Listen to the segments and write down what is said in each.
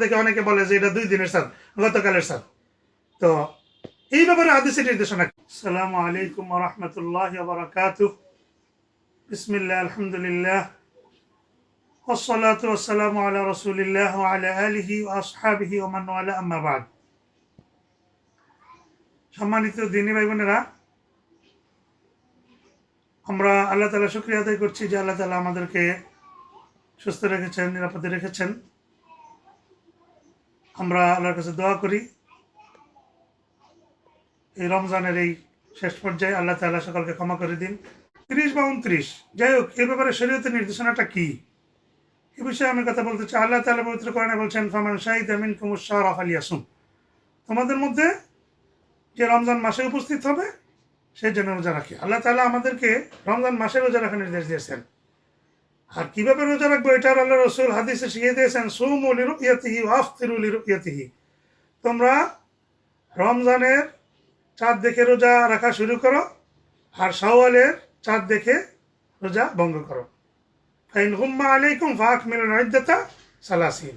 দেখে অনেকে বলে যে এটা 2 দিনের চাঁদ, গতকালের চাঁদ। তো এই ব্যাপারে হাদিসের নির্দেশনা। আসসালামু আলাইকুম ওয়া রাহমাতুল্লাহি ওয়া বারাকাতুহু। বিসমিল্লাহ, আলহামদুলিল্লাহ, ওয়াসসালাতু ওয়াসসালামু আলা রাসূলিল্লাহ ওয়া আলা আলিহি ওয়া আসহাবিহি ওয়া মান ওয়ালা, আম্মা বা'দ। সম্মানিত দিনী ভাই বোনেরা, আমরা আল্লাহ তাআলা শুকরিয়া আদায় করছি যে আল্লাহ তাআলা আমাদেরকে সুস্থ রেখেছেন, নিরাপদে রেখেছেন। আমরা আল্লাহর কাছে দোয়া করি এই রমজানের এই শেষ পর্যায়ে আল্লাহ তাআলা সকলকে ক্ষমা করে দিন। 30 বা 29, যাই হোক, এ ব্যাপারে শরীয়তের নির্দেশনাটা কি, এ বিষয়ে আমি কথা বলতে চাই। আল্লাহ তাআলা পবিত্র কোরআনে বলছেন, ফামান শাহিদা মিনকুমুশ শাহরা ফালিয়াসুম। তোমাদের মধ্যে যে রমজান মাসে উপস্থিত হবে সে যেন রোজা রাখে। আল্লাহ তাআলা আমাদেরকে রমজান মাসে রোজা রাখার নির্দেশ দিয়েছেন। আর কিভাবে রোজা রাখবো এটা আল্লাহ রাসূল হাদিসে শিখিয়ে দিয়েছেন, সুমু লিরুয়াতিহি ওয়া আফতিরু লিরুয়াতিহি। তোমরা রমজানের চাঁদ দেখে রোজা রাখা শুরু করো, আর শাওয়ালের চাঁদ দেখে রোজা ভঙ্গ করো। ফাইন গুম্মা আলাইকুম ফাকমিলুল ইদ্দাতা সালাসিন।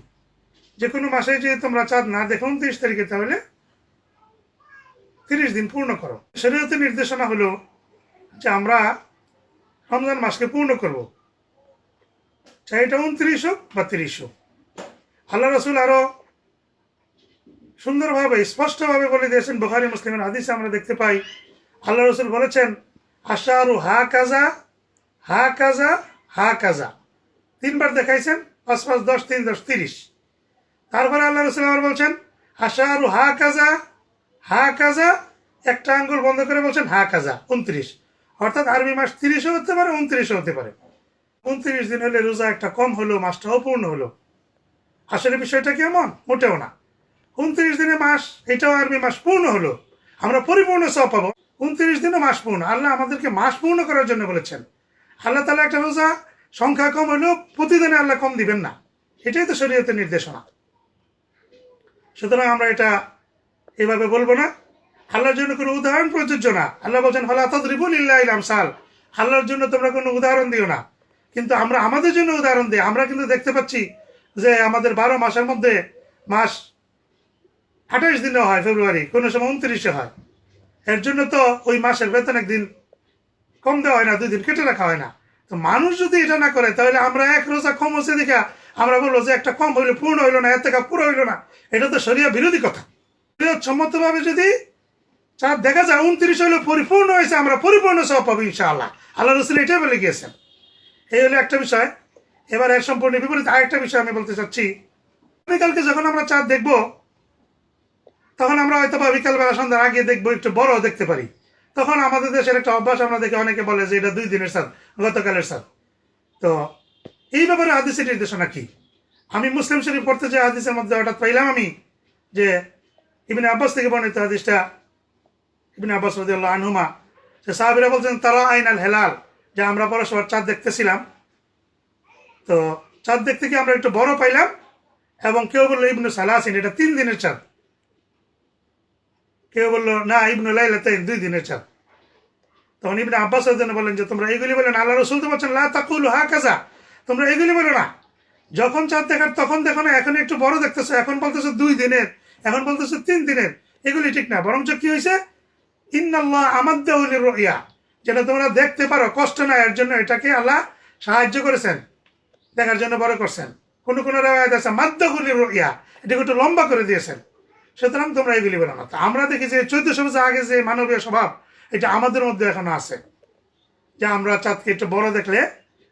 যে কোনো মাসে যে তোমরা চাঁদ না দেখো 29 তারিখে, তাহলে 30 দিন পূর্ণ করো। শরীয়তের নির্দেশনা হলো যে আমরা রমজান মাসকে পূর্ণ করব, চাই এটা 29 হোক বা 30 হোক। আল্লাহ রাসূল আরো সুন্দরভাবে স্পষ্টভাবে বলে দিয়েছেন, বুখারী মুসলিমের হাদিসে আমরা দেখতে পাই, আল্লাহ রাসূল বলেছেন, আশারু হা কাজা হা কাজা হা কাজা। 3 বার দেখাইছেন, 5 5 10 3 10 30। তারপরে আল্লাহ রাসূল আবার বলছেন, আশারু হা কাজা হা কাজা, একটা আঙ্গুল বন্ধ করে বলছেন হা কাজা, 29। অর্থাৎ আরবি মাস 30ও হতে পারে, 29ও হতে পারে। 29 দিন হলে রোজা একটা কম হলো, মাসটাও পূর্ণ হলো। আসলে বিষয়টা কি এমন? মোটেও না। 29 দিনে মাস, এটাও আরবি মাস পূর্ণ হলো, আমরা পরিপূর্ণ সওয়াব পাবো। 29 দিনে মাস পূর্ণ। আল্লাহ আমাদেরকে মাস পূর্ণ করার জন্য বলেছেন। আল্লাহ তাআলা একটা রোজা সংখ্যা কম হলেও প্রতিদিনে আল্লাহ কম দিবেন না, এটাই তো শরীয়তের নির্দেশনা। সুতরাং আমরা এটা এভাবে বলবো না। আল্লাহর জন্য কোনো উদাহরণ প্রযোজ্য না। আল্লাহ বলছেন, ফালা তাদরিবু লিল্লাহিল আমসাল। আল্লাহর জন্য তোমরা কোনো উদাহরণ দিও না। কিন্তু আমরা আমাদের জন্য উদাহরণ দিই। আমরা কিন্তু দেখতে পাচ্ছি যে আমাদের 12 মাসের মধ্যে মাস 28 দিনেও হয়, ফেব্রুয়ারি কোনো সময় 29-এ হয়। এর জন্য তো ওই মাসের বেতন একদিন কম দেওয়া হয় না, 2 দিন কেটে রাখা হয় না। তো মানুষ যদি এটা না করে, তাহলে আমরা এক রোজা কম হচ্ছে দেখে আমরা বলবো যে একটা কম হইলো, পূর্ণ হইলো না, এর থেকে পুরো হইলো না। এটা তো শরিয়া বিরোধী কথা। সম্মতভাবে যদি চাঁদ দেখা যায় 29 হইলে পরিপূর্ণ হয়েছে, আমরা পরিপূর্ণ সওয়াব পাবো ইনশাআল্লাহ। আল্লাহ রাসূল এটাই বলে গিয়েছেন। এই হলো একটা বিষয়। এবার এর সম্পূর্ণ বিপরীত আরেকটা বিষয় আমি বলতে চাচ্ছি। বিকালকে যখন আমরা চাঁদ দেখবো, তখন আমরা হয়তো বা বিকালবেলা সন্ধ্যার আগে দেখবো, একটু বড় দেখতে পারি। তখন আমাদের দেশের একটা অভ্যাস, আমরা দেখি অনেকে বলে যে এটা 2 দিনের চাঁদ, গতকালের চাঁদ। তো এই ব্যাপারে হাদিসের নির্দেশনা কি? আমি মুসলিম শরীফ পড়তে যে হাদিসের মধ্যে হঠাৎ পাইলাম আমি যে ইবনে আব্বাস থেকে বর্ণিত হাদিসটা, ইবনে আব্বাস রাদিয়াল্লাহু আনহুমা, যে সাহাবীরা বলছেন, তারা আইনাল হেলাল, যে আমরা পরস্পর চাঁদ দেখতেছিলাম। তো চাঁদ দেখতে গিয়ে আমরা একটু বড় পাইলাম, এবং কেউ বললো ইবনু সালাসিন, এটা 3 দিনের চাঁদ। কেউ বললো না, ইবনু লাইলাতাইন, 2 দিনের চাঁদ। তখন ইবনে আব্বাস রাদিয়াল্লাহু বলেন যে তোমরা এগুলি বলো না। আল্লাহ রাসূল তো বলছেন, লা তাকুলু হাকাযা, তোমরা এগুলি বলো না। যখন চাঁদ দেখার তখন দেখো না, এখন একটু বড় দেখতেছো, এখন বলতেছো 2 দিনের, এখন বলতেছো 3 দিনের। এগুলি ঠিক না। বরঞ্চ কি হয়েছে, ইন্নাল্লাহ আমাদ্দাহু লিরুইয়া, যেটা তোমরা দেখতে পারো, কষ্ট না, এর জন্য এটাকে আল্লাহ সাহায্য করেছেন, দেখার জন্য বড় করছেন। কোন কোন রাওয়ায়াত আছে মাদ্দাহু লিরুইয়া, এটাকে একটু লম্বা করে দিয়েছেন। সুতরাং তোমরা এগুলি বলো না। তো আমরা দেখি যে 1400 বছর আগে যে মানবীয় স্বভাব, এটা আমাদের মধ্যে এখনো আছে, যে আমরা চাঁদকে একটু বড় দেখলে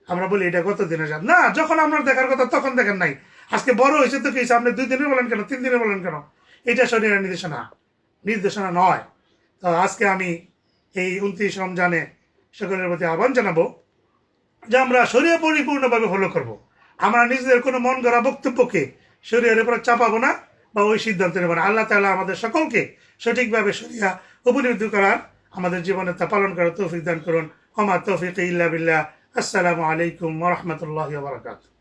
আমরা বলি এটা কত দিনের চাঁদ। না, যখন আপনার দেখার কথা তখন দেখেন নাই। আজকে বড় হয়েছে তো কি হয়েছে, আপনি 2 দিনের বলেন কেন, 3 দিনের বলেন কেন? এটা শরীরের নির্দেশনা নয়। তো আজকে আমি এই 29 রমজানে সকলের প্রতি আহ্বান জানাবো যে আমরা শরিয়া পরিপূর্ণভাবে ফলো করব। আমরা নিজেদের কোনো মন গড়া বক্তব্যকে শরিয়ার উপর চাপাবো না বা ওই সিদ্ধান্ত নেব না। আল্লাহ তাআলা আমাদের সকলকে সঠিকভাবে শরিয়া উপলব্ধি করার, আমাদের জীবনে তা পালন করার তৌফিক দান করুন। ওমা তৌফিক ইল্লা বিল্লাহ। আসসালামু আলাইকুম ওয়া রাহমাতুল্লাহি ওয়া বারাকাতুহু।